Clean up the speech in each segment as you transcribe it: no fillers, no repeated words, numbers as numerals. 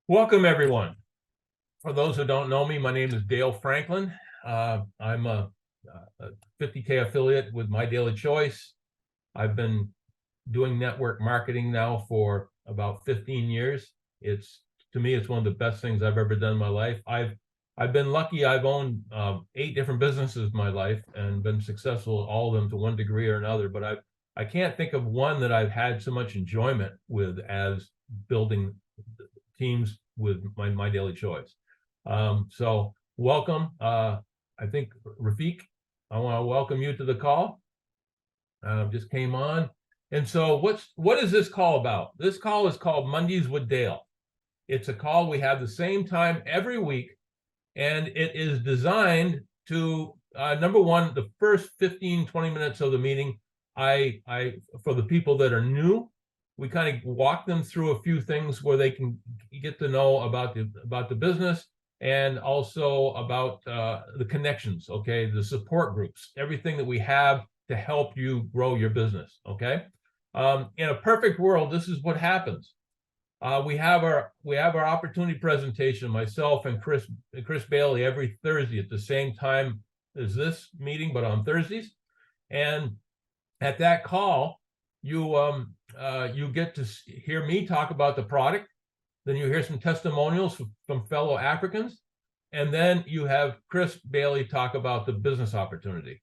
Welcome, everyone. For those who don't know me, my name is Dale Franklin. I'm a 50K affiliate with My Daily Choice. I've been doing network marketing now for about 15 years. To me, it's one of the best things I've ever done in my life. I've been lucky. I've owned 8 different businesses in my life and been successful at all of them to one degree or another. But I can't think of one that I've had so much enjoyment with as building teams with my daily choice. So welcome. I think Rafiq, I want to welcome you to the call. Just came on. And so what is this call about? This call is called Mondays with Dale. It's a call we have the same time every week, and it is designed to number one, the first 15-20 minutes of the meeting, I for the people that are new, we kind of walk them through a few things where they can get to know about the business, and also about the connections, okay, the support groups, everything that we have to help you grow your business. Okay. In a perfect world, this is what happens. We have our opportunity presentation, myself and Chris Bailey, every Thursday at the same time as this meeting, but on Thursdays. And at that call, you get to hear me talk about the product. Then you hear some testimonials from fellow Africans, and then you have Chris Bailey talk about the business opportunity.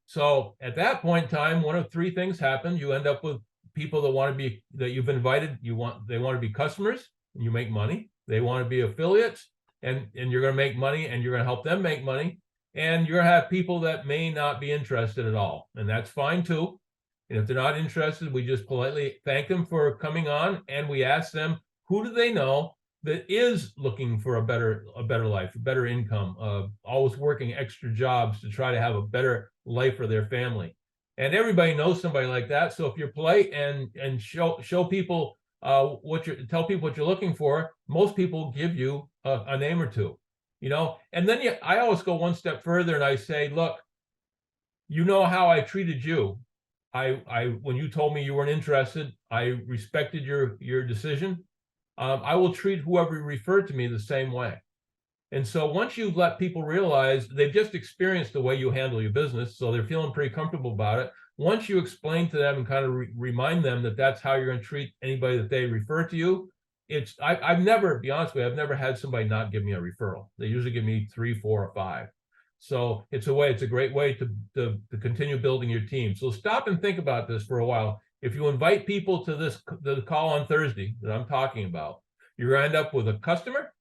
So at that point in time, one of 3 things happen. You end up with people that you've invited. They want to be customers, and you make money. They want to be affiliates, and you're going to make money, and you're going to help them make money. And you're going to have people that may not be interested at all, and that's fine too. And if they're not interested, we just politely thank them for coming on, and we ask them, who do they know that is looking for a better life, a better income, always working extra jobs to try to have a better life for their family. And everybody knows somebody like that. So if you're polite and show people tell people what you're looking for, most people give you a name or two, And then I always go one step further and I say, look, you know how I treated you. When you told me you weren't interested, I respected your decision. I will treat whoever referred to me the same way. And so once you let people realize they've just experienced the way you handle your business, so they're feeling pretty comfortable about it. Once you explain to them and kind of remind them that that's how you're going to treat anybody that they refer to you, I've never, to be honest with you, I've never had somebody not give me a referral. They usually give me 3, 4, or 5. So it's a great way to continue building your team. So stop and think about this for a while. If you invite people to the call on Thursday that I'm talking about, you're going to end up with a customer,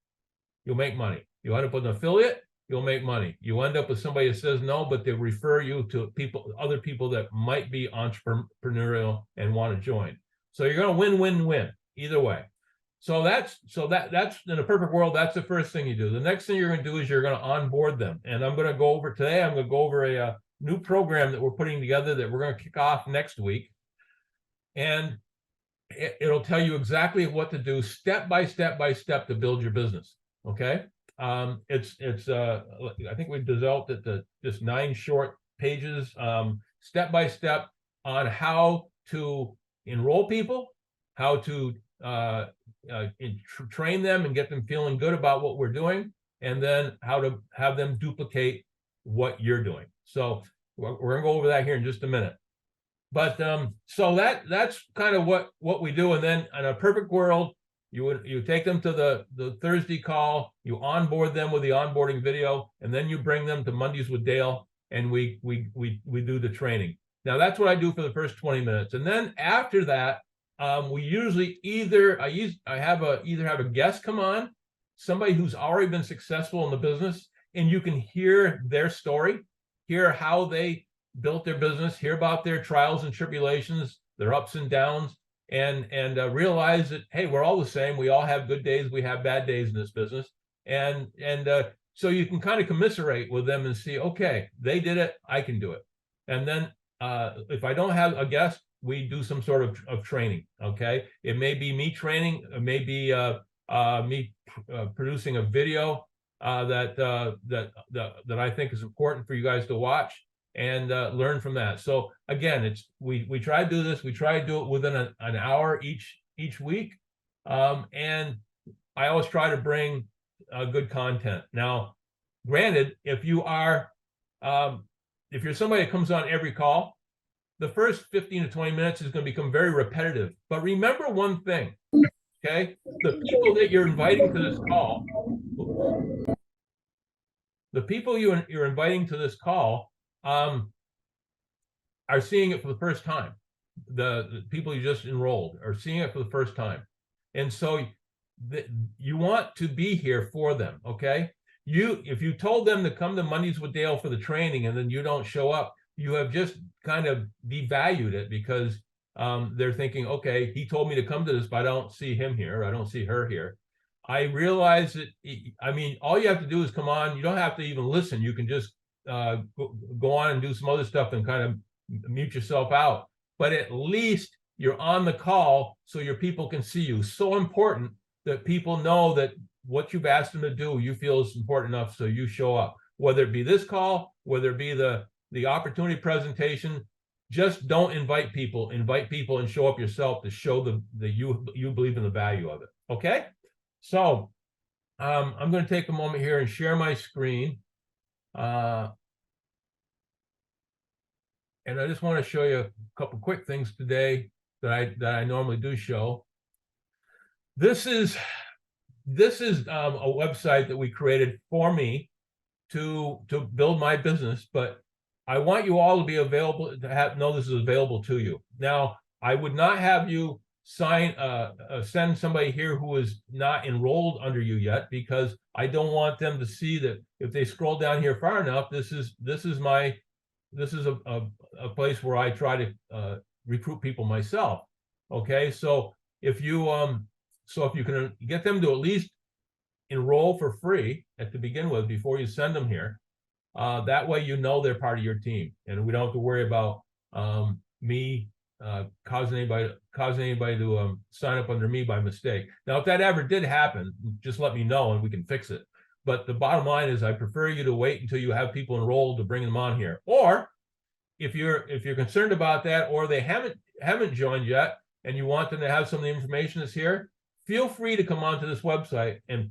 you'll make money. You end up with an affiliate, you'll make money. You end up with somebody that says no, but they refer you to other people that might be entrepreneurial and want to join. So you're going to win, win, win either way. So that's in a perfect world, that's the first thing you do. The next thing you're going to do is you're going to onboard them. And I'm going to go over a new program that we're putting together that we're going to kick off next week. And it'll tell you exactly what to do step by step to build your business. Okay. I think we've developed it to just 9 short pages, step by step, on how to enroll people, how to train them and get them feeling good about what we're doing, and then how to have them duplicate what you're doing. So we're going to go over that here in just a minute. But so that's kind of what we do. And then in a perfect world, you take them to the Thursday call, you onboard them with the onboarding video, and then you bring them to Mondays with Dale, and we do the training. Now that's what I do for the first 20 minutes, and then after that, we usually either have a guest come on, somebody who's already been successful in the business, and you can hear their story, hear how they built their business, hear about their trials and tribulations, their ups and downs, and realize that, hey, we're all the same. We all have good days, we have bad days in this business, and so you can kind of commiserate with them and see, okay, they did it, I can do it. And then if I don't have a guest, we do some sort of training. Okay, it may be me training, it may be me producing a video that I think is important for you guys to watch and learn from that. So again, we try to do this. We try to do it within an hour each week, and I always try to bring good content. Now, granted, if you're somebody that comes on every call, the first 15 to 20 minutes is going to become very repetitive. But remember one thing, okay? The people that you're inviting to this call, you're inviting to this call are seeing it for the first time. The people you just enrolled are seeing it for the first time. And so you want to be here for them, okay? If you told them to come to Mondays with Dale for the training and then you don't show up, you have just kind of devalued it, because they're thinking, okay, he told me to come to this, but I don't see him here. I don't see her here. I realize that, I mean, all you have to do is come on. You don't have to even listen. You can just go on and do some other stuff and kind of mute yourself out. But at least you're on the call so your people can see you. So important that people know that what you've asked them to do, you feel is important enough, so you show up. Whether it be this call, whether it be the opportunity presentation, just don't invite people and show up yourself to show that you believe in the value of it. Okay, so I'm going to take a moment here and share my screen, and I just want to show you a couple quick things today that I normally do show. This is a website that we created for me to build my business, but I want you all to be available to know this is available to you. Now, I would not have you send somebody here who is not enrolled under you yet, because I don't want them to see that if they scroll down here far enough. This is a place where I try to recruit people myself. Okay, so if you can get them to at least enroll for free to begin with before you send them here, that way you know they're part of your team, and we don't have to worry about me causing anybody to sign up under me by mistake. Now, if that ever did happen, just let me know and we can fix it. But the bottom line is, I prefer you to wait until you have people enrolled to bring them on here. Or if you're concerned about that, or they haven't joined yet and you want them to have some of the information that's here, feel free to come onto this website and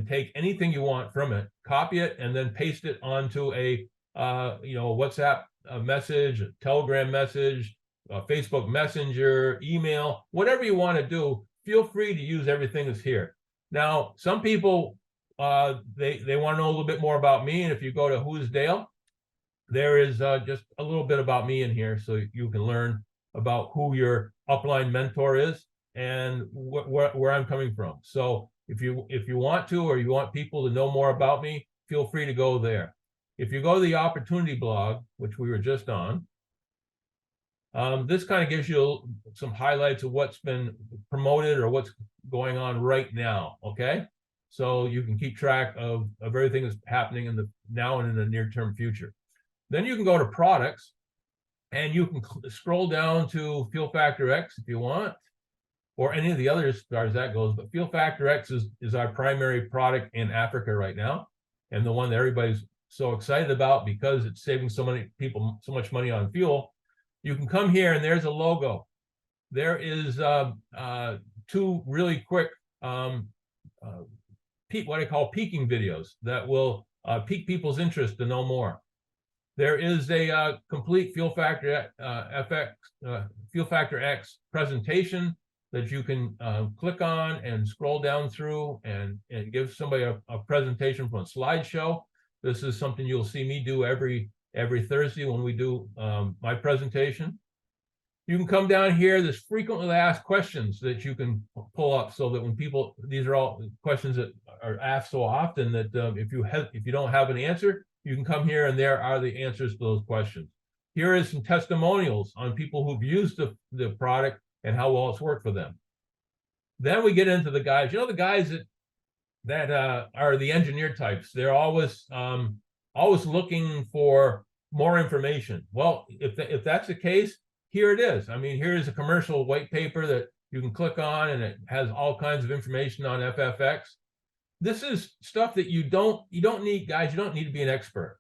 take anything you want from it, copy it, and then paste it onto a WhatsApp message, a Telegram message, a Facebook Messenger, email, whatever you want to do. Feel free to use everything that's here. Now, some people they want to know a little bit more about me, and if you go to Who's Dale, there is just a little bit about me in here, so you can learn about who your upline mentor is and where I'm coming from. So if you want to, or you want people to know more about me, feel free to go there. If you go to the opportunity blog, which we were just on, this kind of gives you some highlights of what's been promoted or what's going on right now. Okay, so you can keep track of everything that's happening in the now and in the near-term future. Then you can go to products, and you can scroll down to Fuel Factor X if you want, or any of the others as far as that goes. But Fuel Factor X is our primary product in Africa right now, and the one that everybody's so excited about because it's saving so many people so much money on fuel. You can come here, and there's a logo. There is two really quick what I call peaking videos that will pique people's interest to know more. There is a complete Fuel Factor X presentation that you can click on and scroll down through and give somebody a presentation from a slideshow. This is something you'll see me do every Thursday when we do my presentation. You can come down here. There's frequently asked questions that you can pull up, so that when people, these are all questions that are asked so often that if you don't have an answer, you can come here and there are the answers to those questions. Here is some testimonials on people who've used the product and how well it's worked for them. Then we get into the guys. You know, the guys that are the engineer types. They're always looking for more information. Well, if that's the case, here it is. I mean, here is a commercial white paper that you can click on, and it has all kinds of information on FFX. This is stuff that you don't need, guys. You don't need to be an expert.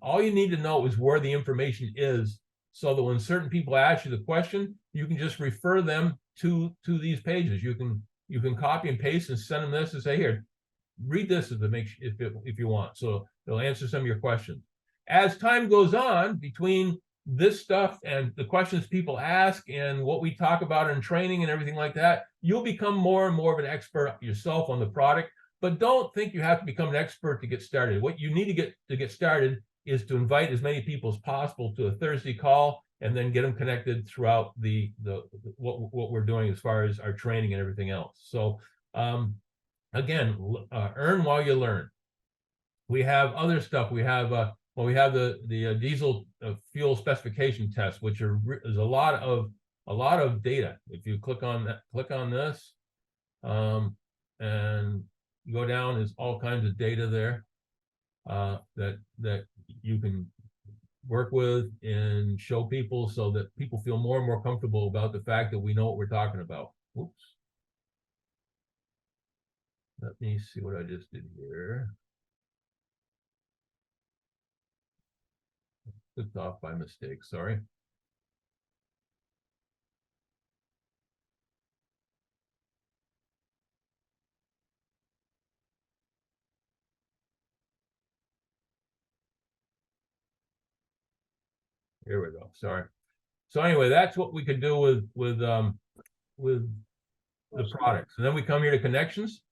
All you need to know is where the information is, so that when certain people ask you the question, you can just refer them to these pages. You can you can copy and paste and send them this and say, here, read this if you want. So they'll answer some of your questions. As time goes on, between this stuff and the questions people ask and what we talk about in training and everything like that, you'll become more and more of an expert yourself on the product. But don't think you have to become an expert to get started. What you need to get started is to invite as many people as possible to a Thursday call, and then get them connected throughout what we're doing as far as our training and everything else. So again, earn while you learn. We have other stuff. We have we have the diesel fuel specification test, which is a lot of data. If you click on this, and go down, there's all kinds of data there that you can work with and show people, so that people feel more and more comfortable about the fact that we know what we're talking about. Oops. Let me see what I just did here. Clicked off by mistake, sorry. Here we go, sorry. So anyway, that's what we could do with the products. And then we come here to connections.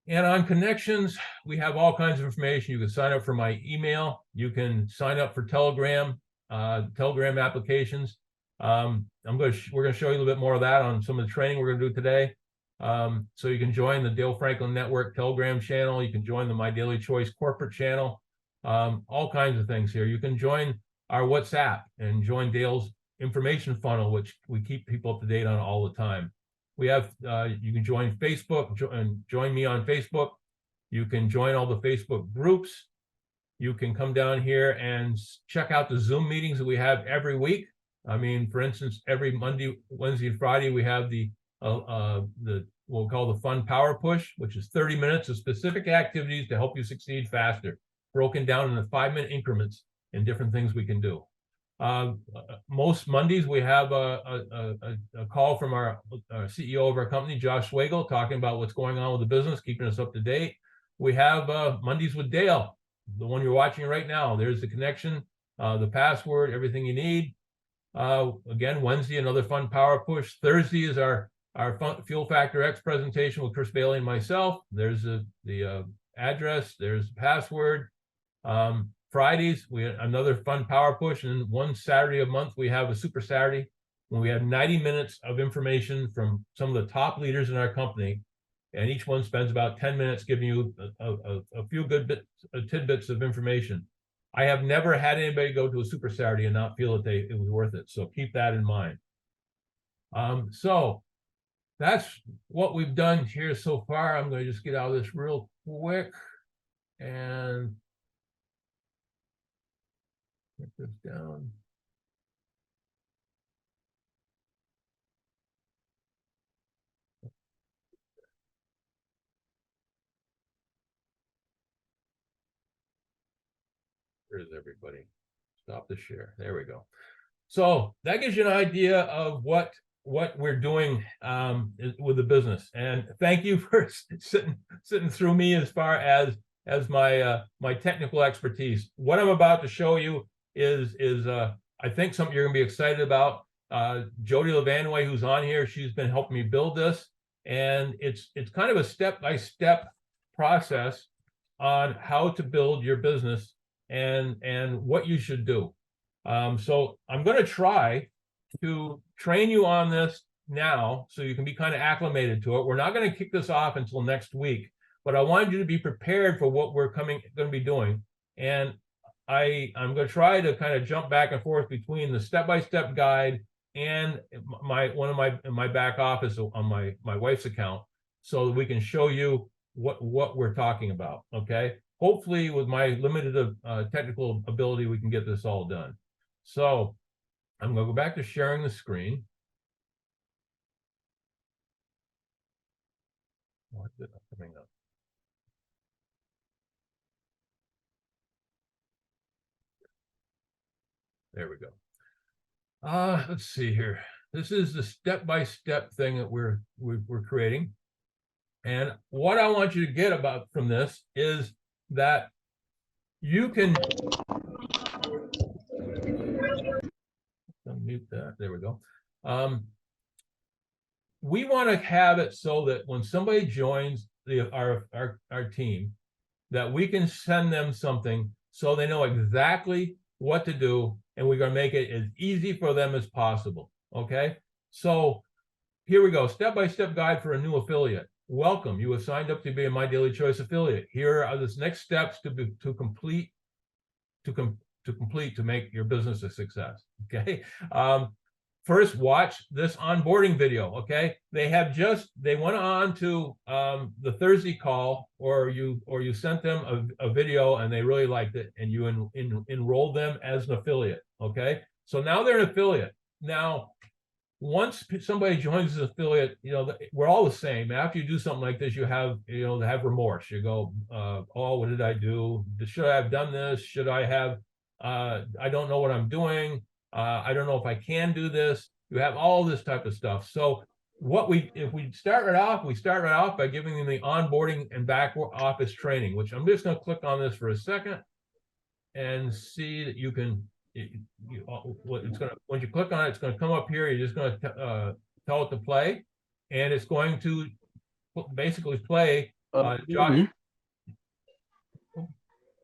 And on connections, we have all kinds of information. You can sign up for my email. You can sign up for Telegram applications. We're going to show you a little bit more of that on some of the training we're going to do today. So you can join the Dale Franklin Network Telegram channel. You can join the My Daily Choice corporate channel. All kinds of things here. You can join our WhatsApp and join Dale's information funnel, which we keep people up to date on all the time. We have, you can join Facebook and join me on Facebook. You can join all the Facebook groups. You can come down here and check out the Zoom meetings that we have every week. I mean, for instance, every Monday, Wednesday, and Friday, we have we'll call the Fun Power Push, which is 30 minutes of specific activities to help you succeed faster, broken down into 5-minute increments and different things we can do. Most Mondays we have a call from our CEO of our company, Josh Swagel, talking about what's going on with the business, keeping us up to date. We have Mondays with Dale, the one you're watching right now. There's the connection, the password, everything you need. Again, Wednesday, another Fun Power Push. Thursday is our Fuel Factor X presentation with Chris Bailey and myself. There's the address, there's the password. Fridays, we have another Fun Power Push, and one Saturday a month, we have a Super Saturday when we have 90 minutes of information from some of the top leaders in our company, and each one spends about 10 minutes giving you a few good tidbits of information. I have never had anybody go to a Super Saturday and not feel that it was worth it, so keep that in mind. So that's what we've done here so far. I'm going to just get out of this real quick and get this down. Where's everybody? Stop the share. There we go. So that gives you an idea of what we're doing with the business. And thank you for sitting through me as far as my technical expertise. What I'm about to show you is I think something you're going to be excited about. Jody Levanway, who's on here, she's been helping me build this, and it's kind of a step-by-step process on how to build your business and what you should do. So I'm going to try to train you on this now so you can be kind of acclimated to it. We're not going to kick this off until next week, but I wanted you to be prepared for what we're going to be doing. And I'm going to try to kind of jump back and forth between the step-by-step guide and one of my back office on my wife's account, so that we can show you what we're talking about. Okay. Hopefully, with my limited technical ability, we can get this all done. So I'm going to go back to sharing the screen. What's it coming up? There we go. Let's see here. This is the step-by-step thing that we're creating. And what I want you to get about from this is that you can unmute that. There we go. We want to have it so that when somebody joins our team, that we can send them something so they know exactly what to do, and we're going to make it as easy for them as possible. Okay, so here we go. Step-by-step guide for a new affiliate. Welcome. You have signed up to be a My Daily Choice affiliate. Here are the next steps to complete to make your business a success. Okay. First, watch this onboarding video. Okay. They went on to the Thursday call, or you sent them a video and they really liked it, and you enrolled them as an affiliate. Okay. So now they're an affiliate. Now, once somebody joins as an affiliate, we're all the same. After you do something like this, you have remorse. You go, oh, what did I do? Should I have done this? Should I have? I don't know what I'm doing. I don't know if I can do this. You have all this type of stuff. So if we start right off by giving them the onboarding and back office training, which I'm just going to click on this for a second and see that you can. Once you click on it, it's going to come up here. You're just going to tell it to play, and it's going to basically play. Josh,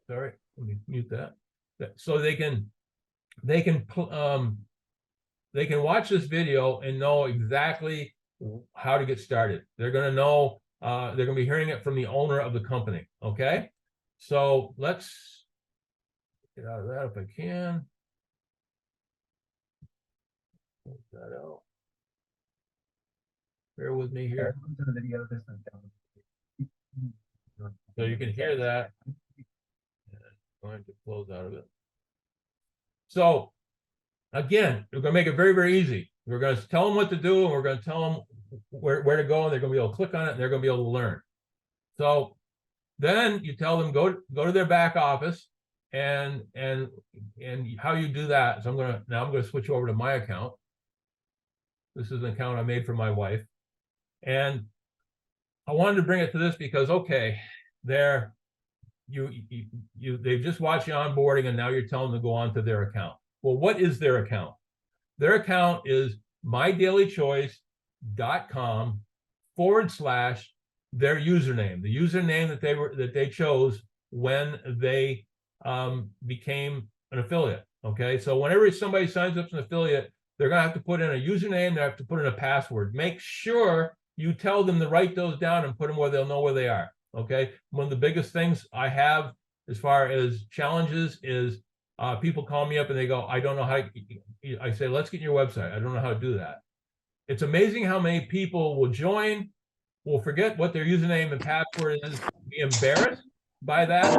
sorry, let me mute that. So they can watch this video and know exactly how to get started. They're going to know. They're going to be hearing it from the owner of the company. Okay, so let's get out of that if I can. That out. Bear with me here. So you can hear that. I'm going to close out of it. So again, we're going to make it very, very easy. We're going to tell them what to do, and we're going to tell them where to go, and they're going to be able to click on it, and they're going to be able to learn. So then you tell them go to their back office, and how you do that. So I'm going to switch over to my account. This is an account I made for my wife. And I wanted to bring it to this because, okay, they've just watched the onboarding, and now you're telling them to go on to their account. Well, what is their account? Their account is mydailychoice.com / their username, the username that they chose when they became an affiliate. Okay, so whenever somebody signs up as an affiliate, they're going to have to put in a username. They have to put in a password. Make sure you tell them to write those down and put them where they'll know where they are. Okay. One of the biggest things I have as far as challenges is people call me up and they go, I don't know how. I say, let's get your website. I don't know how to do that. It's amazing how many people will join, will forget what their username and password is, be embarrassed by that.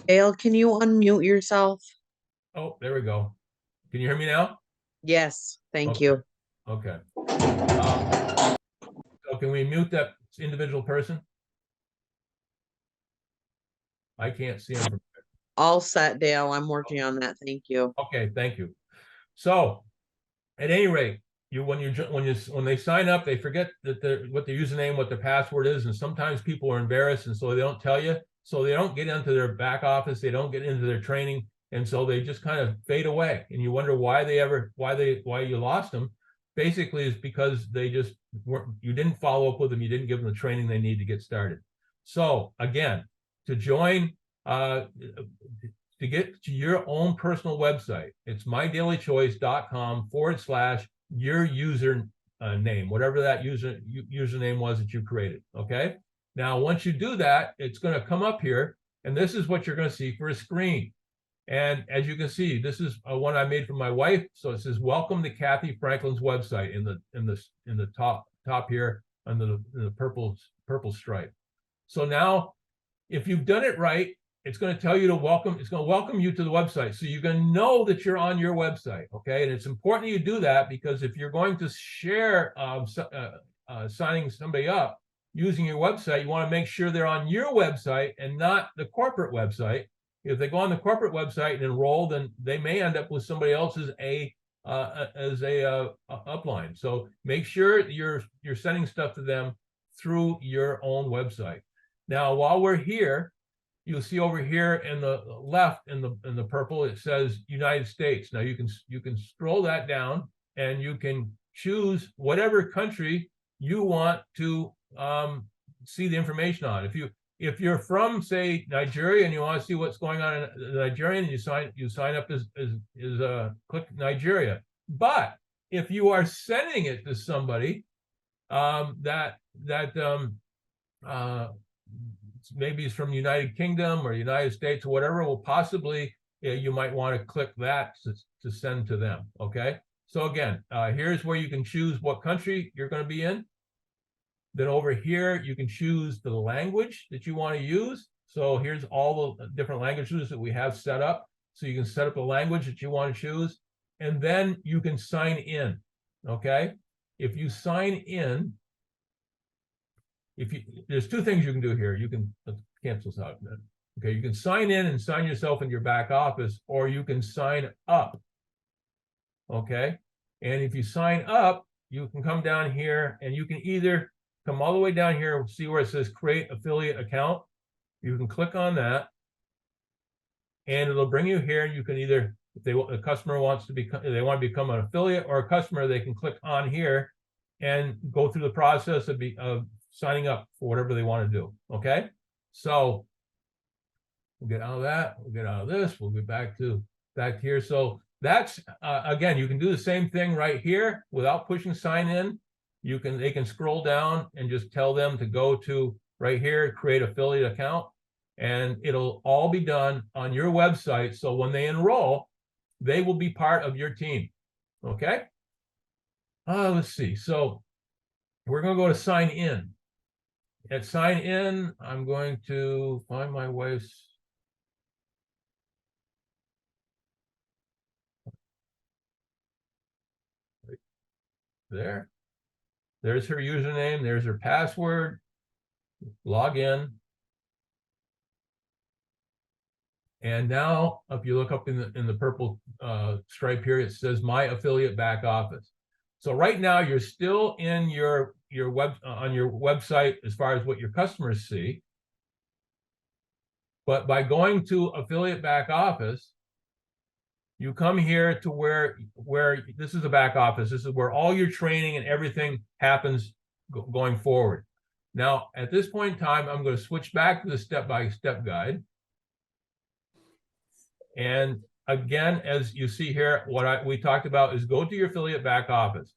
Dale, can you unmute yourself? Oh, there we go. Can you hear me now? Yes, thank Okay. you. Okay. So can we mute that individual person? I can't see him. All set, Dale. I'm working on that. Thank you. Okay, thank you. So, at any rate, when they sign up, they forget that what their username, what their password is, and sometimes people are embarrassed, and so they don't tell you. So they don't get into their back office, they don't get into their training, and so they just kind of fade away. And you wonder why you lost them. Basically, is because you didn't follow up with them, you didn't give them the training they need to get started. So again, to join, to get to your own personal website, it's mydailychoice.com / your user name, whatever that username was that you created. Okay. Now, once you do that, it's going to come up here, and this is what you're going to see for a screen. And as you can see, this is one I made for my wife. So it says, "Welcome to Kathy Franklin's website" in the top here under the purple stripe. So now, if you've done it right, it's going to tell you to welcome. It's going to welcome you to the website, so you're going to know that you're on your website. Okay, and it's important you do that, because if you're going to share signing somebody up using your website, you want to make sure they're on your website and not the corporate website, If they go on the corporate website and enroll, then they may end up with somebody else's upline. So make sure you're sending stuff to them through your own website. Now, while we're here, you'll see over here in the left in the purple, it says United States. Now you can scroll that down and you can choose whatever country you want to see the information on. If you're from, say, Nigeria, and you want to see what's going on in Nigeria, and you sign up as click Nigeria. But if you are sending it to somebody maybe it's from United Kingdom or United States or whatever, well, possibly you might want to click that to send to them. Okay. So again, here's where you can choose what country you're going to be in. Then over here, you can choose the language that you want to use. So here's all the different languages that we have set up. So you can set up the language that you want to choose, and then you can sign in. Okay. If you sign in, there's two things you can do here. You can cancel this out. Okay, you can sign in and sign yourself in your back office, or you can sign up. Okay, and if you sign up, you can come down here and you can either come all the way down here, see where it says create affiliate account. You can click on that, and it'll bring you here. You can either, if the customer wants to become, they want to become an affiliate or a customer, they can click on here and go through the process of signing up for whatever they want to do. Okay, so we'll get out of that. We'll get out of this. We'll get back here. So that's again, you can do the same thing right here without pushing sign in. They can scroll down and just tell them to go to right here, create affiliate account, and it'll all be done on your website. So when they enroll, they will be part of your team. Okay. Let's see. So we're going to go to sign in. At sign in, I'm going to find my wife's. Right there. There's her username. There's her password. Log in. And now, if you look up in the purple stripe here, it says My Affiliate Back Office. So right now, you're still in your on your website as far as what your customers see. But by going to Affiliate Back Office, you come here to where this is the back office. This is where all your training and everything happens going forward. Now, at this point in time, I'm going to switch back to the step-by-step guide. And again, as you see here, what we talked about is go to your affiliate back office.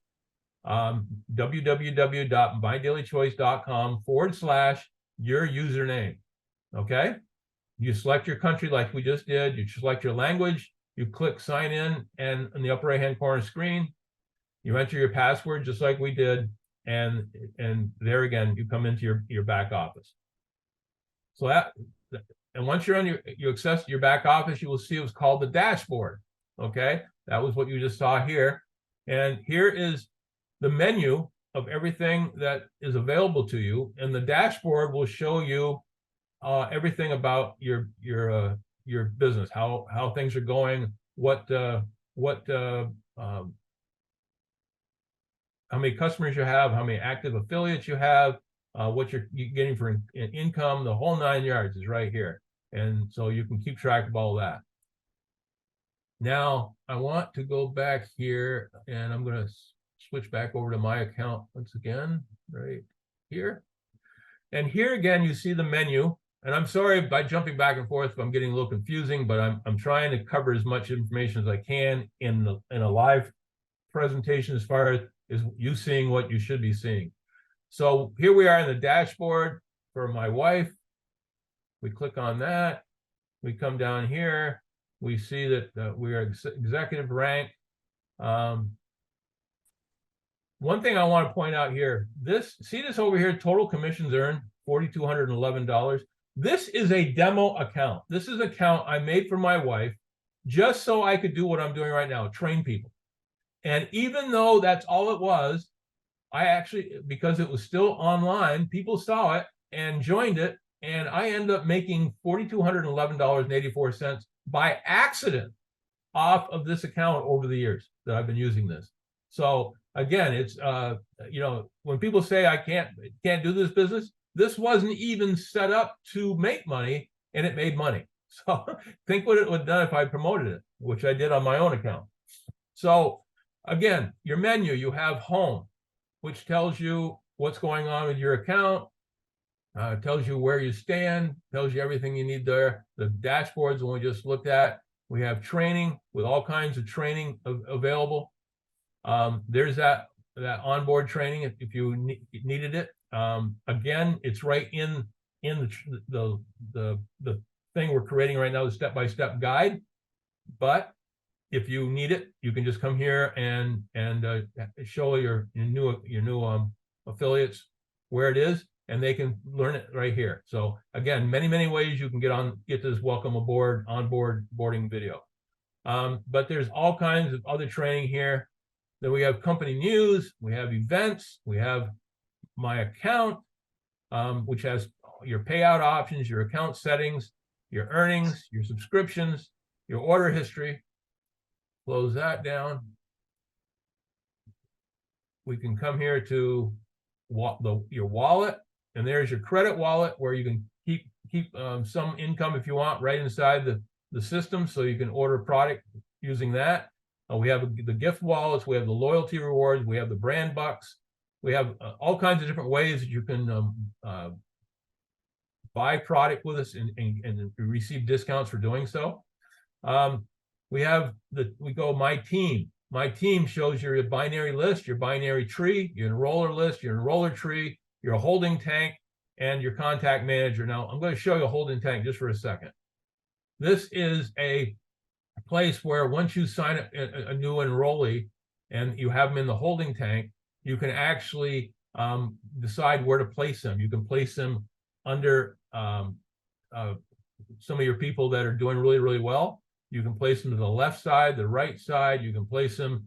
www.mydailychoice.com/your username. Okay. You select your country like we just did. You select your language. You click sign in, and in the upper right hand corner screen, you enter your password just like we did. And there again, you come into your back office. So and once you're on you access your back office, you will see it was called the dashboard. Okay. That was what you just saw here. And here is the menu of everything that is available to you. And the dashboard will show you everything about your business, how things are going, how many customers you have, how many active affiliates you have, what you're getting for income, the whole 9 yards is right here. And so you can keep track of all that. Now, I want to go back here, and I'm going to switch back over to my account once again, right here. And here again, you see the menu. And I'm sorry by jumping back and forth if I'm getting a little confusing, but I'm trying to cover as much information as I can in a live presentation as far as you seeing what you should be seeing. So here we are in the dashboard for my wife. We click on that. We come down here. We see that we are executive rank. One thing I want to point out here, see this over here, total commissions earned, $4,211. This is a demo account. This is an account I made for my wife just so I could do what I'm doing right now, train people. And even though that's all it was, I actually, because it was still online, people saw it and joined it, and I end up making $4,211.84 by accident off of this account over the years that I've been using this. So again, it's when people say I can't do this business, this wasn't even set up to make money, and it made money. So think what it would have done if I promoted it, which I did on my own account. So again, your menu, you have home, which tells you what's going on with your account, tells you where you stand, tells you everything you need there. The dashboards, the one we just looked at. We have training with all kinds of training available. There's that onboard training if you needed it. Again, it's right in the thing we're creating right now, the step-by-step guide. But if you need it, you can just come here and show your new affiliates where it is, and they can learn it right here. So again, many ways you can get this welcome aboard onboarding video. But there's all kinds of other training here. Then we have company news, we have events, we have my account, which has your payout options, your account settings, your earnings, your subscriptions, your order history. Close that down. We can come here to your wallet, and there's your credit wallet where you can keep some income if you want right inside the system, so you can order a product using that. We have the gift wallets, we have the loyalty rewards, we have the brand bucks, we have all kinds of different ways that you can buy product with us and receive discounts for doing so. We go My Team. My Team shows your binary list, your binary tree, your enroller list, your enroller tree, your holding tank, and your contact manager. Now, I'm going to show you a holding tank just for a second. This is a place where once you sign up a new enrollee and you have them in the holding tank, you can actually decide where to place them. You can place them under some of your people that are doing really well. You can place them to the left side, the right side. You can place them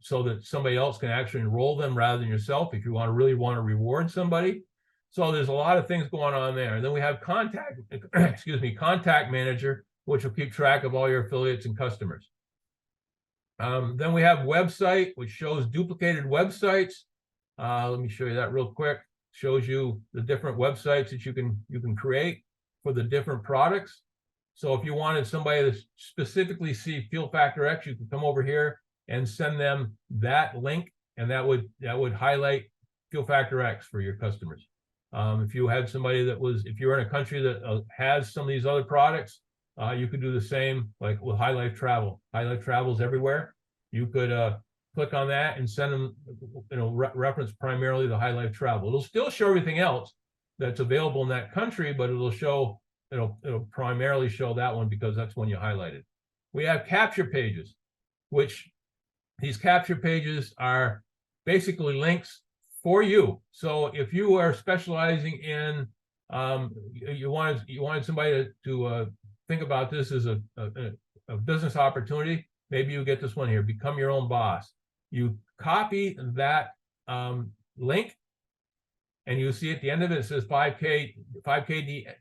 so that somebody else can actually enroll them rather than yourself if you really want to reward somebody. So there's a lot of things going on there. And then we have contact manager, which will keep track of all your affiliates and customers. Then we have website, which shows duplicated websites. Let me show you that real quick. Shows you the different websites that you can create for the different products. So if you wanted somebody to specifically see Fuel Factor X, you can come over here and send them that link, and that would highlight Fuel Factor X for your customers. If you had somebody if you're in a country that has some of these other products, you could do the same, like with High Life Travel. High Life Travel is everywhere. You could click on that and send them, reference primarily the High Life Travel. It'll still show everything else that's available in that country, but it'll primarily show that one because that's when you highlighted. We have capture pages, which these capture pages are basically links for you. So if you are specializing in, you wanted somebody to think about this as a business opportunity, maybe you get this one here, become your own boss. You copy that link, and you see at the end of it, it says 5K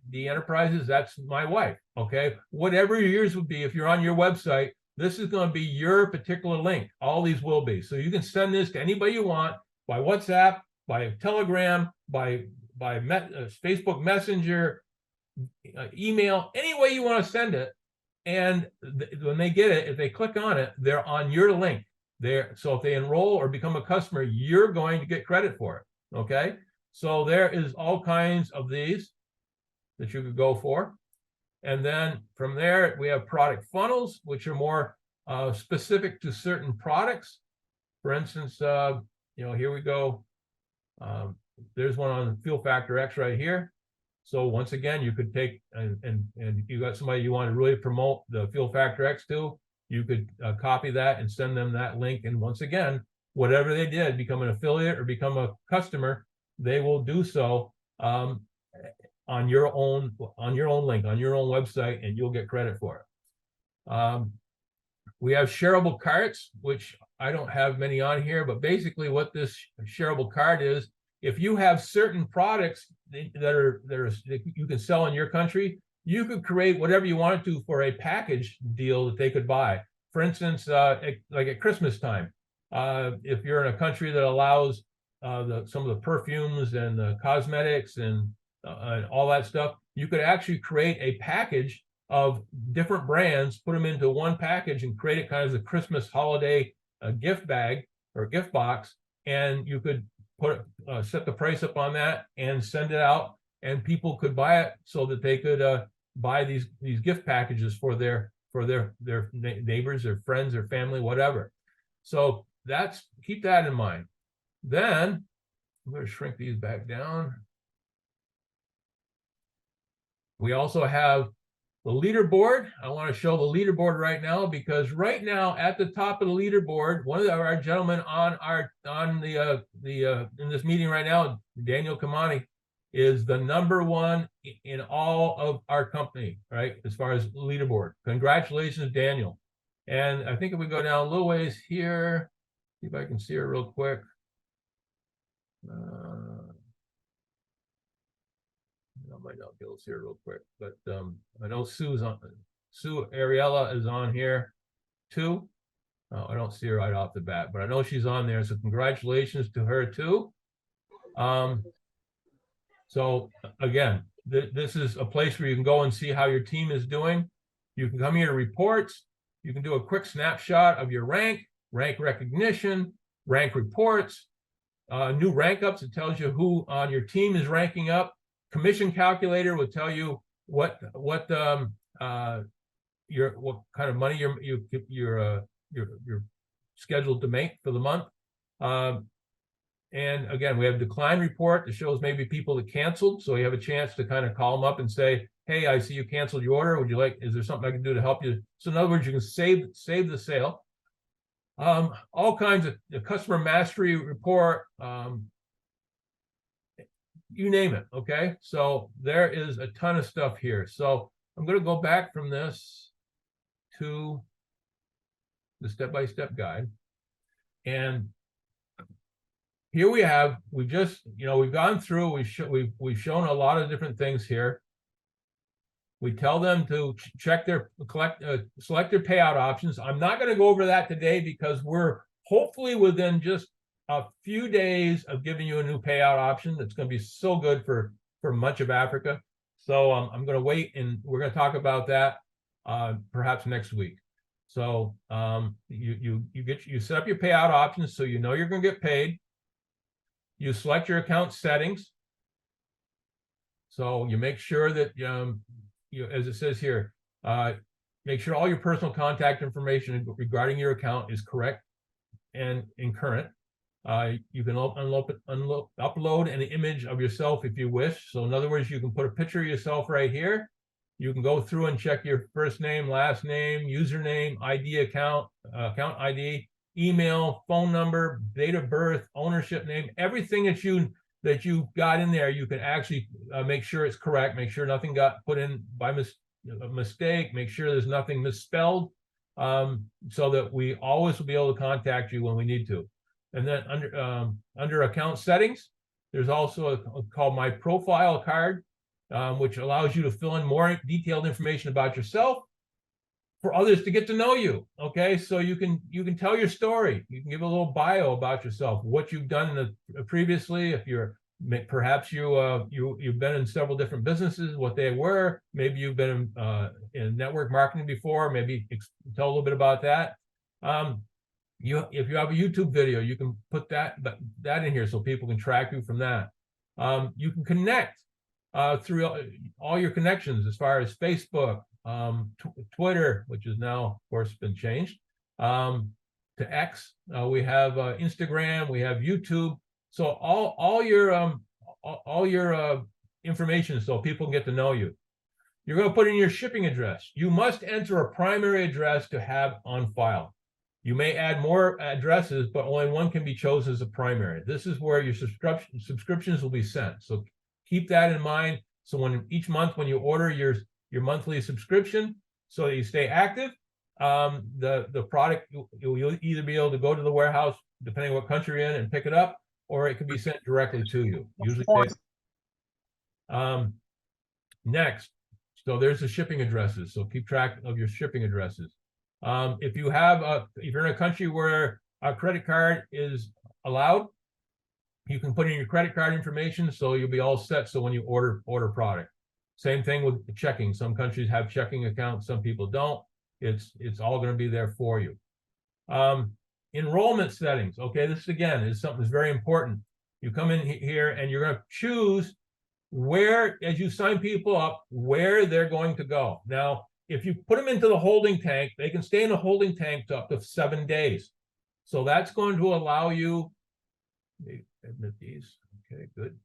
D Enterprises. That's my wife. Okay. Whatever yours would be, if you're on your website, this is going to be your particular link. All these will be. So you can send this to anybody you want by WhatsApp, by Telegram, by Facebook Messenger, email, any way you want to send it. And when they get it, if they click on it, they're on your link there. So if they enroll or become a customer, you're going to get credit for it. Okay. So there is all kinds of these that you could go for. And then from there, we have product funnels, which are more specific to certain products. For instance, here we go. There's one on Fuel Factor X right here. So once again, you could take and you got somebody you want to really promote the Fuel Factor X to, you could copy that and send them that link. And once again, whatever they did, become an affiliate or become a customer, they will do so on your own link, on your own website, and you'll get credit for it. We have shareable carts, which I don't have many on here, but basically what this shareable cart is, if you have certain products that you can sell in your country, you could create whatever you wanted to for a package deal that they could buy. For instance, like at Christmas time, if you're in a country that allows some of the perfumes and the cosmetics and all that stuff, you could actually create a package of different brands, put them into one package and create it kind of as a Christmas holiday gift bag or gift box. And you could set the price up on that and send it out, and people could buy it so that they could buy these gift packages for their neighbors, their friends, their family, whatever. So keep that in mind. Then I'm going to shrink these back down. We also have the leaderboard. I want to show the leaderboard right now, because right now at the top of the leaderboard, one of our gentlemen in this meeting right now, Daniel Kamani, is the #1 in all of our company, right? As far as leaderboard. Congratulations, Daniel. And I think if we go down a little ways here, see if I can see her real quick. I might not be able to see her real quick, but I know Sue Ariella is on here too. I don't see her right off the bat, but I know she's on there. So congratulations to her too. So again, this is a place where you can go and see how your team is doing. You can come here to reports. You can do a quick snapshot of your rank recognition, rank reports, new rank ups. It tells you who on your team is ranking up. Commission calculator will tell you what kind of money you're scheduled to make for the month. And again, we have decline report that shows maybe people that canceled. So you have a chance to kind of call them up and say, hey, I see you canceled your order. Is there something I can do to help you? So in other words, you can save the sale. All kinds of the customer mastery report, you name it. Okay. So there is a ton of stuff here. So I'm going to go back from this to the step-by-step guide. And here we've gone through, we've shown a lot of different things here. We tell them to check select their payout options. I'm not going to go over that today because we're hopefully within just a few days of giving you a new payout option that's going to be so good for much of Africa. So I'm going to wait, and we're going to talk about that perhaps next week. So you set up your payout options so you know you're going to get paid. You select your account settings. So you make sure that as it says here, make sure all your personal contact information regarding your account is correct and current. You can upload an image of yourself if you wish. So in other words, you can put a picture of yourself right here. You can go through and check your first name, last name, username, ID account ID, email, phone number, date of birth, ownership name, everything that you got in there. You can actually make sure it's correct, make sure nothing got put in by mistake, make sure there's nothing misspelled, so that we always will be able to contact you when we need to. And then under account settings, there's also called My Profile card, which allows you to fill in more detailed information about yourself for others to get to know you. Okay, so you can tell your story. You can give a little bio about yourself, what you've done previously. If perhaps you've been in several different businesses, what they were. Maybe you've been in network marketing before. Maybe tell a little bit about that. If you have a YouTube video, you can put that in here so people can track you from that. You can connect through all your connections as far as Facebook, Twitter, which is now, of course, been changed, to X. We have Instagram, we have YouTube. So all your information, so people can get to know you. You're going to put in your shipping address. You must enter a primary address to have on file. You may add more addresses, but only one can be chosen as a primary. This is where your subscriptions will be sent. So keep that in mind. So each month when you order your monthly subscription, so that you stay active, the product, you'll either be able to go to the warehouse, depending on what country you're in, and pick it up, or it can be sent directly to you. Usually Next, so there's the shipping addresses. So keep track of your shipping addresses. If you're in a country where a credit card is allowed, you can put in your credit card information, so you'll be all set. So when you order product, same thing with checking. Some countries have checking accounts, some people don't. It's all going to be there for you. Enrollment settings. Okay, this again is something that's very important. You come in here and you're going to choose where, as you sign people up, where they're going to go. Now, if you put them into the holding tank, they can stay in the holding tank up to 7 days. So that's going to allow you, admit these. Okay, good.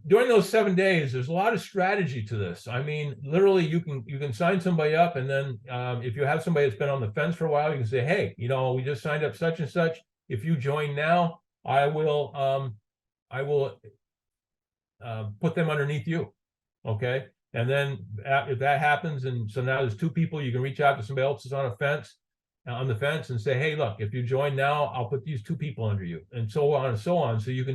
During those 7 days, there's a lot of strategy to this. I mean, literally, you can sign somebody up, and then if you have somebody that's been on the fence for a while, you can say, hey, we just signed up such and such. If you join now, I will put them underneath you. Okay, and then if that happens, and so now there's 2 people, you can reach out to somebody else that's on the fence and say, hey, look, if you join now, I'll put these 2 people under you, and so on and so on. So you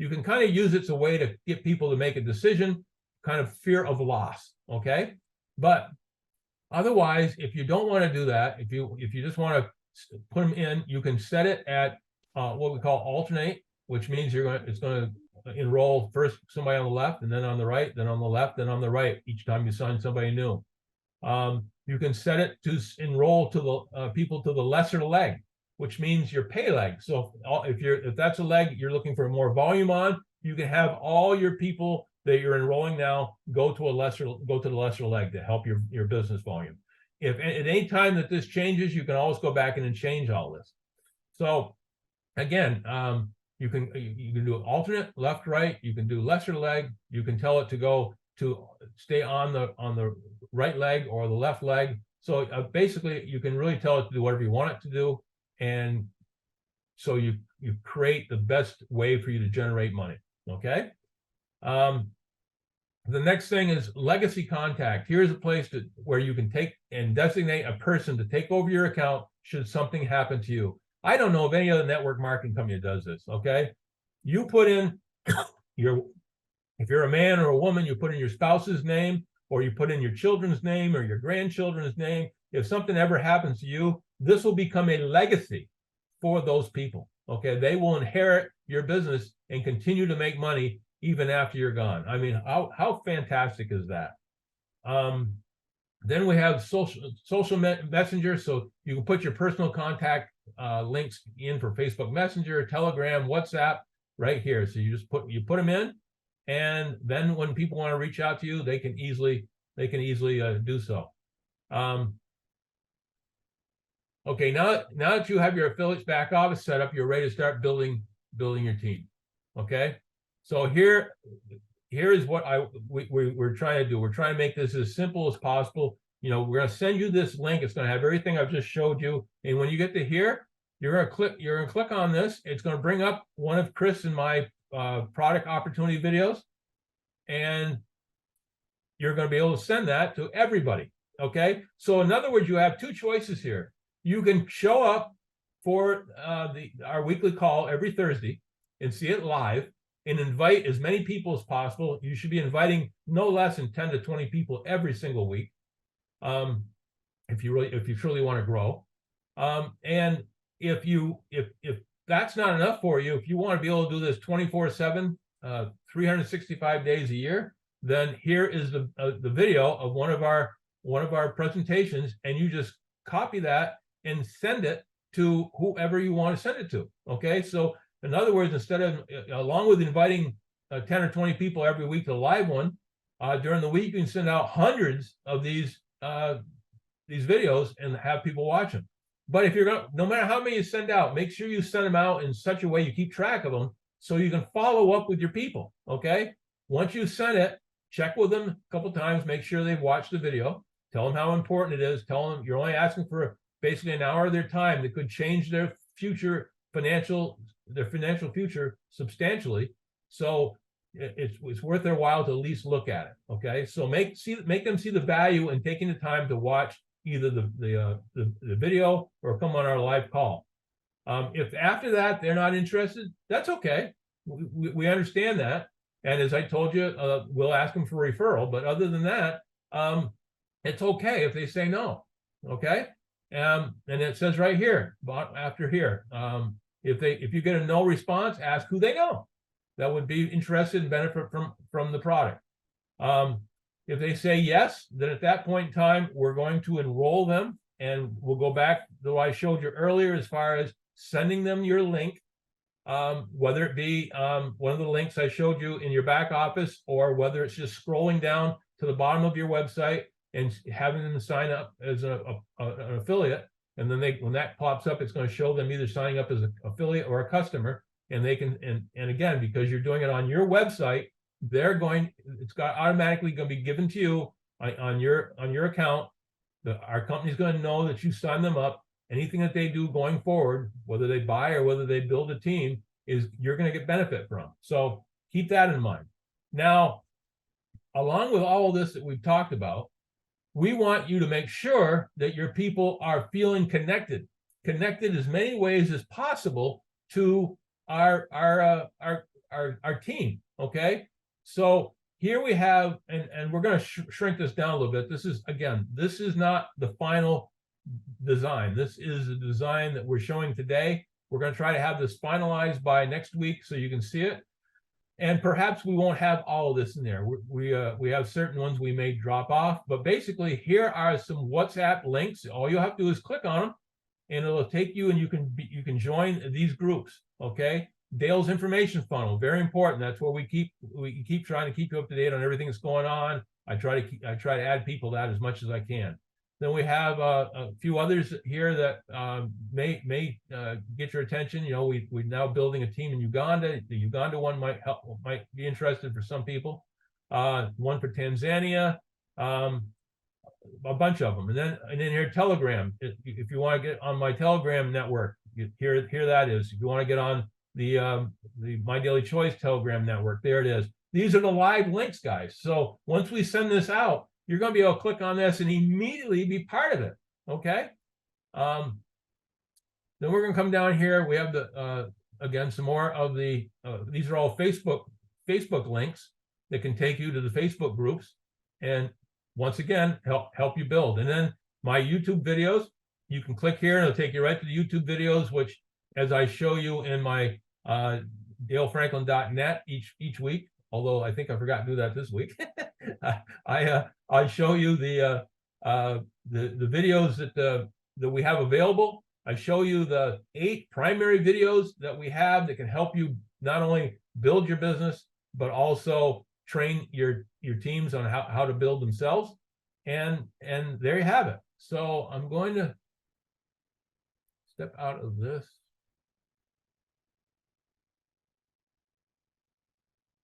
can kind of use it as a way to get people to make a decision, kind of fear of loss. Okay, but otherwise, if you don't want to do that, if you just want to put them in, you can set it at what we call alternate, which means it's going to enroll first somebody on the left, and then on the right, then on the left, then on the right each time you sign somebody new. You can set it to enroll to the people to the lesser leg, which means your pay leg. So if that's a leg you're looking for more volume on, you can have all your people that you're enrolling now go to the lesser leg to help your business volume. If at any time that this changes, you can always go back in and change all this. So again, you can do alternate, left, right. You can do lesser leg. You can tell it to stay on the right leg or the left leg. So basically, you can really tell it to do whatever you want it to do, and so you create the best way for you to generate money. Okay. The next thing is legacy contact. Here's a place where you can take and designate a person to take over your account should something happen to you. I don't know of any other network marketing company that does this. Okay, you put in if you're a man or a woman, you put in your spouse's name, or you put in your children's name or your grandchildren's name. If something ever happens to you, this will become a legacy for those people. Okay, they will inherit your business and continue to make money even after you're gone. I mean, how fantastic is that? Then we have social messenger, so you can put your personal contact links in for Facebook Messenger, Telegram, WhatsApp right here. So you put them in, and then when people want to reach out to you, they can easily do so. Okay, now that you have your affiliates back office set up, you're ready to start building your team. Okay, so here is what we're trying to do. We're trying to make this as simple as possible. We're going to send you this link. It's going to have everything I've just showed you. And when you get to here, you're going to click on this. It's going to bring up one of Chris and my product opportunity videos, and you're going to be able to send that to everybody. Okay. So in other words, you have 2 choices here. You can show up for our weekly call every Thursday and see it live, and invite as many people as possible. You should be inviting no less than 10 to 20 people every single week, if you truly want to grow. And if that's not enough for you, if you want to be able to do this 24/7, 365 days a year, then here is the video of one of our presentations, and you just copy that and send it to whoever you want to send it to. Okay, so in other words, instead of along with inviting 10 or 20 people every week to the live one, during the week you can send out hundreds of these videos and have people watch them. But if no matter how many you send out, make sure you send them out in such a way you keep track of them, so you can follow up with your people. Okay, once you send it, check with them a couple times, make sure they've watched the video, tell them how important it is, tell them you're only asking for basically an hour of their time that could change their financial future substantially. So it's worth their while to at least look at it. Okay, so make them see the value in taking the time to watch either the video or come on our live call. If after that they're not interested, that's okay. We understand that, And as I told you, we'll ask them for referral. But other than that, it's okay if they say no. Okay. And it says right here, after here, if you get a no response, ask who they know that would be interested and benefit from the product. If they say yes, then at that point in time, we're going to enroll them, and we'll go back to what I showed you earlier as far as sending them your link, whether it be one of the links I showed you in your back office, or whether it's just scrolling down to the bottom of your website and having them sign up as an affiliate. And then when that pops up, it's going to show them either signing up as an affiliate or a customer. And they can, and again, because you're doing it on your website, it's got automatically going to be given to you on your account. Our company's going to know that you signed them up. Anything that they do going forward, whether they buy or whether they build a team, you're going to get benefit from. So keep that in mind. Now, along with all of this that we've talked about, we want you to make sure that your people are feeling connected as many ways as possible to our team. Okay. So here we have, and we're going to shrink this down a little bit. This is not the final design. This is a design that we're showing today. We're going to try to have this finalized by next week so you can see it. And perhaps we won't have all of this in there. We have certain ones we may drop off, but basically here are some WhatsApp links. All you have to do is click on them, and it'll take you, and you can join these groups. Okay. Dale's information funnel, very important. That's where we keep trying to keep you up to date on everything that's going on. I try to add people to that as much as I can. Then we have a few others here that may get your attention. You know, we're now building a team in Uganda. The Uganda one might be interested for some people. One for Tanzania, a bunch of them, and then here Telegram. If you want to get on my Telegram network, here that is. If you want to get on the My Daily Choice Telegram network, there it is. These are the live links, guys. So once we send this out, you're going to be able to click on this and immediately be part of it. Okay. Then we're going to come down here. We have again, some more of these are all Facebook links that can take you to the Facebook groups. And once again, help you build. And then my YouTube videos, you can click here and it'll take you right to the YouTube videos, which, as I show you in my dalefranklin.net each week, although I think I forgot to do that this week. I show you the videos that we have available. I show you the 8 primary videos that we have that can help you not only build your business, but also train your teams on how to build themselves. And there you have it. So I'm going to step out of this.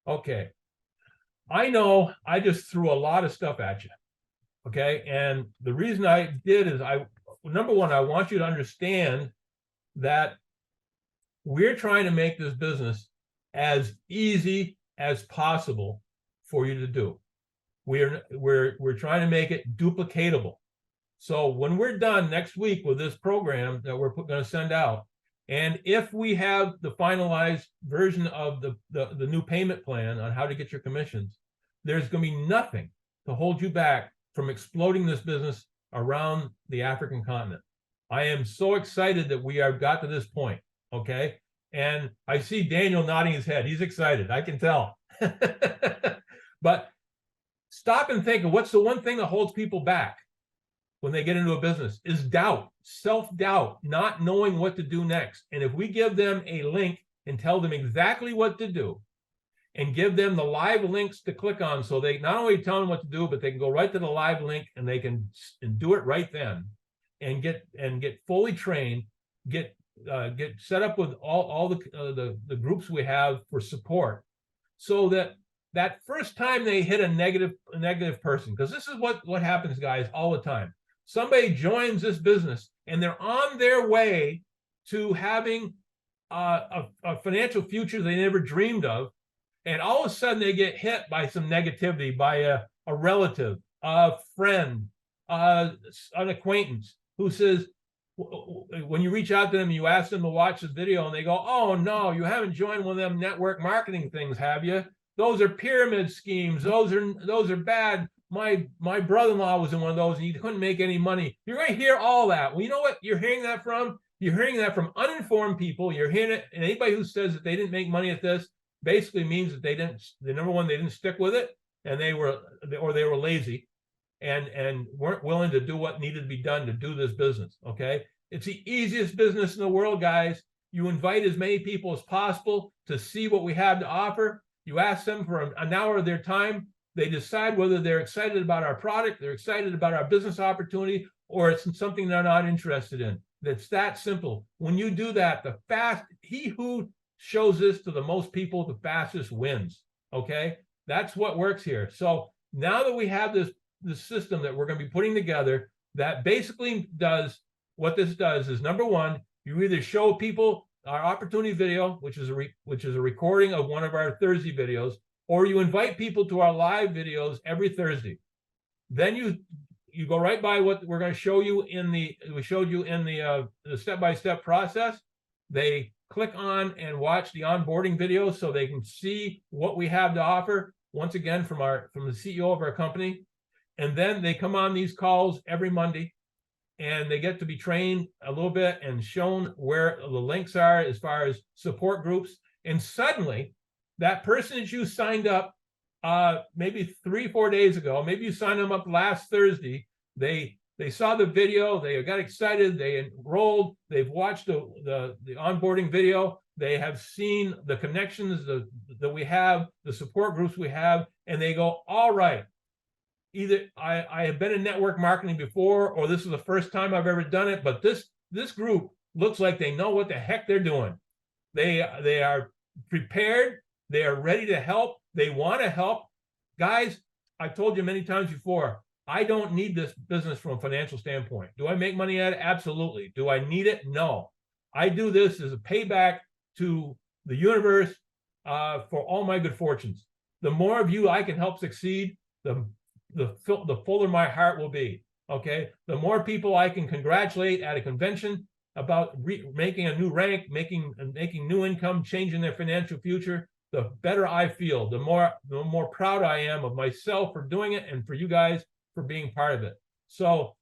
Okay. I know I just threw a lot of stuff at you. Okay. And the reason I did is number one, I want you to understand that we're trying to make this business as easy as possible for you to do. We're trying to make it duplicatable. So when we're done next week with this program that we're going to send out, and if we have the finalized version of the new payment plan on how to get your commissions, there's going to be nothing to hold you back from exploding this business around the African continent. I am so excited that we have got to this point. Okay. And I see Daniel nodding his head. He's excited. I can tell. But stop and think of what's the one thing that holds people back when they get into a business is doubt, self-doubt, not knowing what to do next. And if we give them a link and tell them exactly what to do and give them the live links to click on, so they not only tell them what to do, but they can go right to the live link and they can do it right then and get fully trained, get set up with all the groups we have for support, so that first time they hit a negative person, because this is what happens, guys, all the time. Somebody joins this business and they're on their way to having a financial future they never dreamed of. And all of a sudden they get hit by some negativity by a relative, a friend, an acquaintance who says, when you reach out to them, you ask them to watch the video and they go, "Oh no, you haven't joined one of them network marketing things, have you? Those are pyramid schemes. Those are bad. My brother-in-law was in one of those and he couldn't make any money. You're going to hear all that. Well, you know what you're hearing that from? You're hearing that from uninformed people. You're hearing it, and anybody who says that they didn't make money at this basically means that they didn't. The number one, they didn't stick with it, and they were lazy, and weren't willing to do what needed to be done to do this business. Okay, it's the easiest business in the world, guys. You invite as many people as possible to see what we have to offer. You ask them for an hour of their time. They decide whether they're excited about our product, they're excited about our business opportunity, or it's something they're not interested in. That's that simple. When you do that, he who shows this to the most people, the fastest wins. Okay, that's what works here. So now that we have this system that we're going to be putting together, that basically does what this does is, number one, you either show people our opportunity video, which is a recording of one of our Thursday videos, or you invite people to our live videos every Thursday. Then you go right by what we're going to show you we showed you in the step-by-step process. They click on and watch the onboarding video so they can see what we have to offer, once again from the CEO of our company. And then they come on these calls every Monday, and they get to be trained a little bit and shown where the links are as far as support groups. And suddenly, that person that you signed up maybe 3-4 days ago, maybe you signed them up last Thursday, they saw the video, they got excited, they enrolled, they've watched the onboarding video, they have seen the connections that we have, the support groups we have, and they go, all right, either I have been in network marketing before, or this is the first time I've ever done it, but this group looks like they know what the heck they're doing. They are prepared, they are ready to help, they want to help. Guys, I've told you many times before, I don't need this business from a financial standpoint. Do I make money at it? Absolutely. Do I need it? No. I do this as a payback to the universe for all my good fortunes. The more of you I can help succeed, the fuller my heart will be. Okay. The more people I can congratulate at a convention about making a new rank, making new income, changing their financial future, the better I feel. The more proud I am of myself for doing it, and for you guys for being part of it. So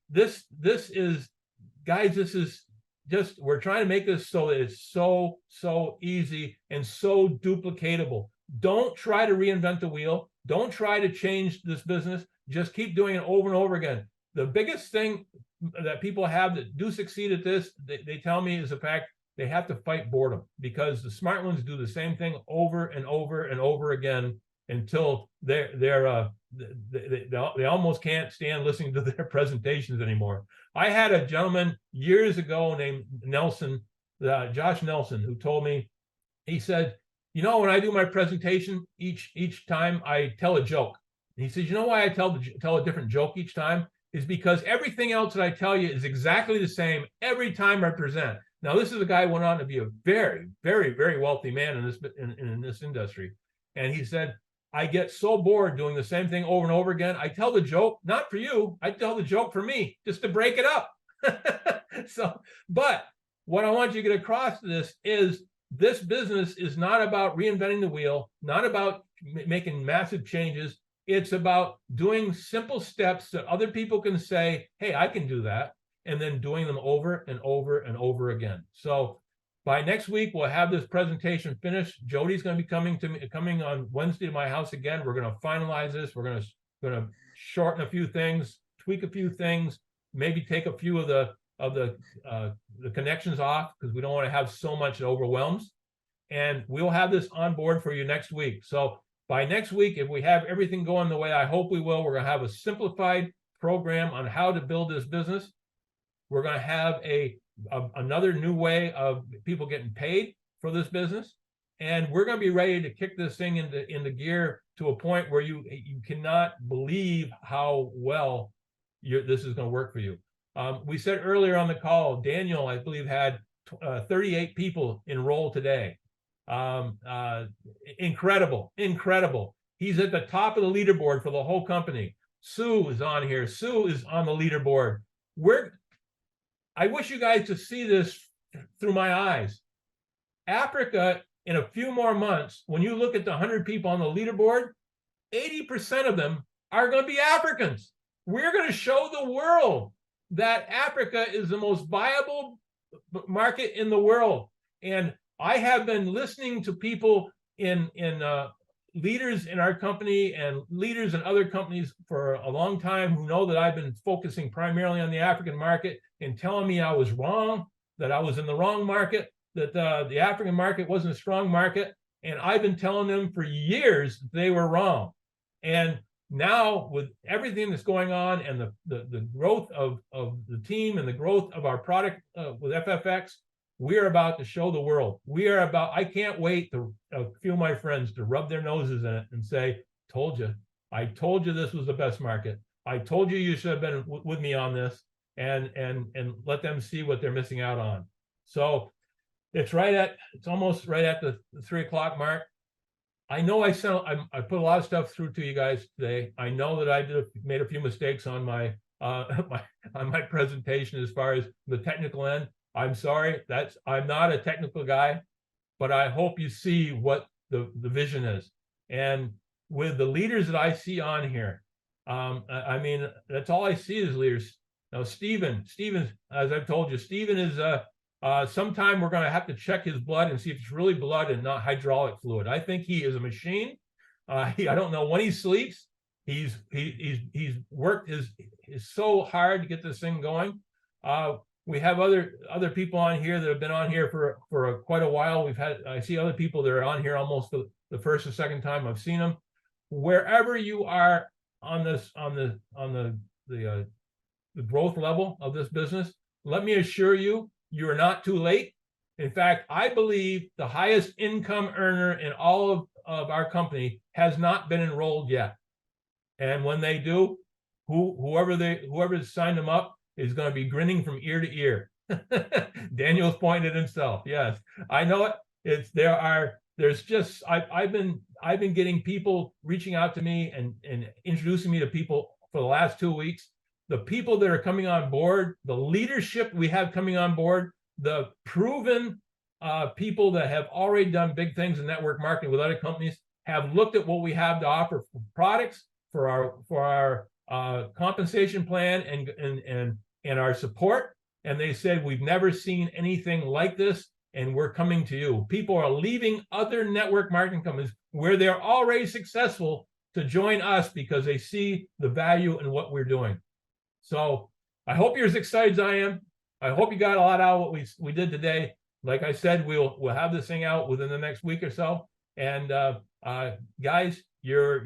this is, guys, this is just, we're trying to make this so that it's so easy and so duplicatable. Don't try to reinvent the wheel. Don't try to change this business. Just keep doing it over and over again. The biggest thing that people have that do succeed at this, they tell me, is the fact they have to fight boredom, because the smart ones do the same thing over and over and over again until they almost can't stand listening to their presentations anymore. I had a gentleman years ago named Nelson, Josh Nelson, who told me, he said, you know, when I do my presentation, each time I tell a joke. And he says, you know why I tell a different joke each time? Is because everything else that I tell you is exactly the same every time I present. Now, this is a guy who went on to be a very, very, very wealthy man in this industry. And he said, I get so bored doing the same thing over and over again. I tell the joke, not for you. I tell the joke for me, just to break it up. But what I want you to get across to this is, this business is not about reinventing the wheel, not about making massive changes. It's about doing simple steps that other people can say, hey, I can do that, and then doing them over and over and over again. So by next week, we'll have this presentation finished. Jody's going to be coming on Wednesday to my house again. We're going to finalize this. We're going to shorten a few things, tweak a few things, maybe take a few of the connections off, because we don't want to have so much that overwhelms. And we'll have this on board for you next week. So by next week, if we have everything going the way I hope we will, we're going to have a simplified program on how to build this business. We're going to have another new way of people getting paid for this business. And we're going to be ready to kick this thing into gear to a point where you cannot believe how well this is going to work for you. We said earlier on the call, Daniel, I believe, had 38 people enroll today. Incredible. He's at the top of the leaderboard for the whole company. Sue is on here. Sue is on the leaderboard. I wish you guys to see this through my eyes. Africa in a few more months, when you look at the 100 people on the leaderboard, 80% of them are going to be Africans. We're going to show the world that Africa is the most viable market in the world. And I have been listening to people in leaders in our company and leaders in other companies for a long time who know that I've been focusing primarily on the African market and telling me I was wrong, that I was in the wrong market, that the African market wasn't a strong market. And I've been telling them for years they were wrong. And now with everything that's going on and the growth of the team and the growth of our product with FFX, we're about to show the world. I can't wait to a few of my friends to rub their noses in it and say, told you. I told you this was the best market. I told you you should have been with me on this, and let them see what they're missing out on. So it's almost right at the 3 o'clock mark. I know I put a lot of stuff through to you guys today. I know that I made a few mistakes on my my presentation as far as the technical end. I'm sorry, I'm not a technical guy, but I hope you see what the vision is. And with the leaders that I see on here, I mean, that's all I see is leaders. Now, Stephen, as I've told you, Stephen is sometime we're going to have to check his blood and see if it's really blood and not hydraulic fluid. I think he is a machine. I don't know when he sleeps. He's worked is so hard to get this thing going. We have other people on here that have been on here for quite a while. I see other people that are on here almost the first or second time I've seen them. Wherever you are on the growth level of this business, let me assure you, you are not too late. In fact, I believe the highest income earner in all of our company has not been enrolled yet. And when they do, whoever signed them up is going to be grinning from ear to ear. Daniel's pointed himself. Yes, I know it. I've been getting people reaching out to me and introducing me to people for the last 2 weeks. The people that are coming on board, the leadership we have coming on board, the proven people that have already done big things in network marketing with other companies have looked at what we have to offer for products, for our compensation plan and our support. And they said, we've never seen anything like this, and we're coming to you. People are leaving other network marketing companies where they're already successful to join us because they see the value in what we're doing. So I hope you're as excited as I am. I hope you got a lot out of what we did today. Like I said, we'll have this thing out within the next week or so. And guys, you're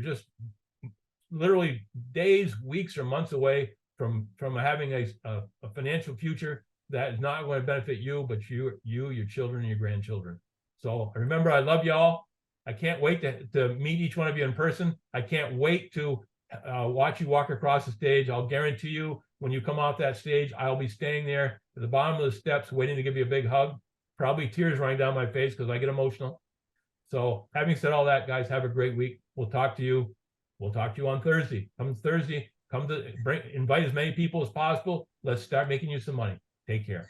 just literally days, weeks, or months away from having a financial future that is not going to benefit you, but you, your children, and your grandchildren. So remember, I love y'all. I can't wait to meet each one of you in person. I can't wait to watch you walk across the stage. I'll guarantee you, when you come off that stage, I'll be standing there at the bottom of the steps waiting to give you a big hug, probably tears running down my face because I get emotional. So having said all that, guys, have a great week. We'll talk to you on Thursday. Come Thursday, invite as many people as possible. Let's start making you some money. Take care.